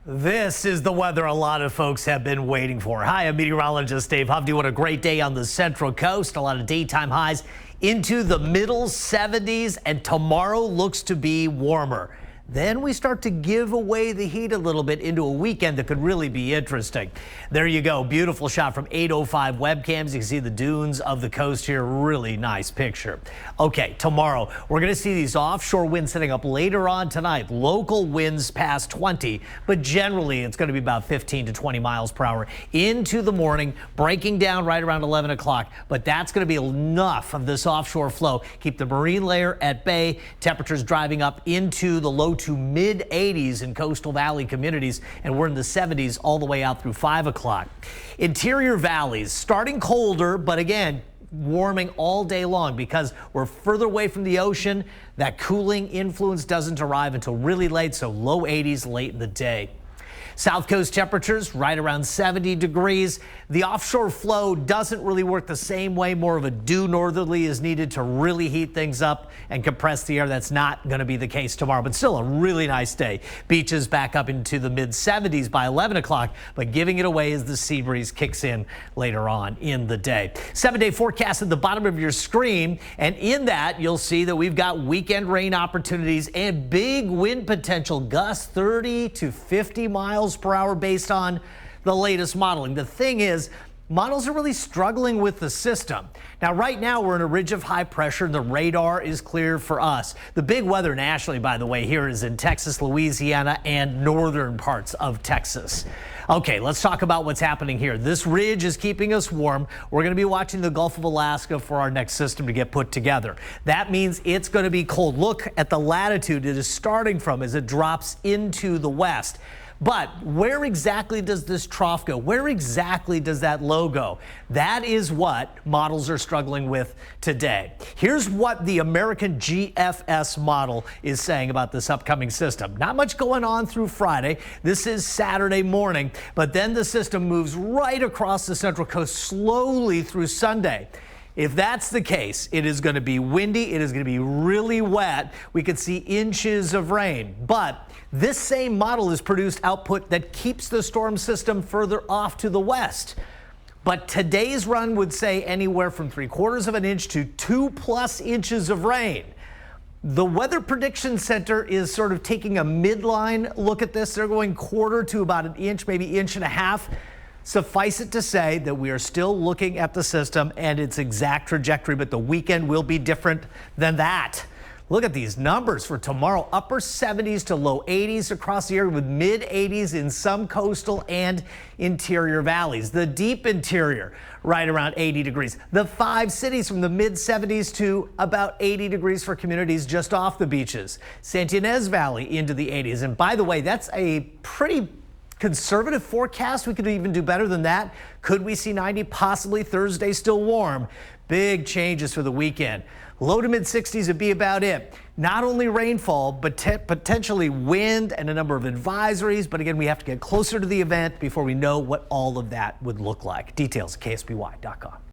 This is the weather a lot of folks have been waiting for. Hi, I'm meteorologist Dave Hovde. What a great day on the Central Coast. A lot of daytime highs into the middle 70s, and tomorrow looks to be warmer. Then we start to give away the heat a little bit into a weekend that could really be interesting. There you go. Beautiful shot from 805 webcams. You can see the dunes of the coast here. Really nice picture. Okay, tomorrow we're going to see these offshore winds setting up later on tonight. Local winds past 20, but generally it's going to be about 15 to 20 miles per hour into the morning, breaking down right around 11 o'clock. But that's going to be enough of this offshore flow. Keep the marine layer at bay. Temperatures driving up into the low to mid 80s in coastal valley communities, and we're in the 70s all the way out through 5 o'clock. Interior valleys starting colder, but again, warming all day long because we're further away from the ocean. That cooling influence doesn't arrive until really late, so low 80s late in the day. South coast temperatures right around 70 degrees. The offshore flow doesn't really work the same way. More of a due northerly is needed to really heat things up and compress the air. That's not going to be the case tomorrow, but still a really nice day. Beaches back up into the mid 70s by 11 o'clock, but giving it away as the sea breeze kicks in later on in the day. 7-day forecast at the bottom of your screen, and in that you'll see that we've got weekend rain opportunities and big wind potential, gusts 30 to 50 miles per hour based on the latest modeling. The thing is, models are really struggling with the system. Now, right now, we're in a ridge of high pressure. The radar is clear for us. The big weather nationally, by the way, here is in Texas, Louisiana, and northern parts of Texas. Okay, let's talk about what's happening here. This ridge is keeping us warm. We're going to be watching the Gulf of Alaska for our next system to get put together. That means it's going to be cold. Look at the latitude it is starting from as it drops into the west. But where exactly does this trough go? Where exactly does that low go? That is what models are struggling with today. Here's what the American GFS model is saying about this upcoming system. Not much going on through Friday. This is Saturday morning, but then the system moves right across the Central Coast slowly through Sunday. If that's the case, it is going to be windy. It is going to be really wet. We could see inches of rain. But this same model has produced output that keeps the storm system further off to the west. But today's run would say anywhere from 3/4 of an inch to 2+ inches of rain. The Weather Prediction Center is sort of taking a midline look at this. They're going 1/4 to about an inch, maybe 1.5 inches. Suffice it to say that we are still looking at the system and its exact trajectory, but the weekend will be different than that. Look at these numbers for tomorrow. Upper 70s to low 80s across the area with mid 80s in some coastal and interior valleys. The deep interior right around 80 degrees. The 5 cities from the mid 70s to about 80 degrees for communities just off the beaches. Santa Ynez Valley into the 80s. And by the way, that's a pretty conservative forecast. We could even do better than that. Could we see 90? Possibly. Thursday still warm. Big changes for the weekend. Low to mid 60s would be about it. Not only rainfall, but potentially wind and a number of advisories. But again, we have to get closer to the event before we know what all of that would look like. Details at KSBY.com.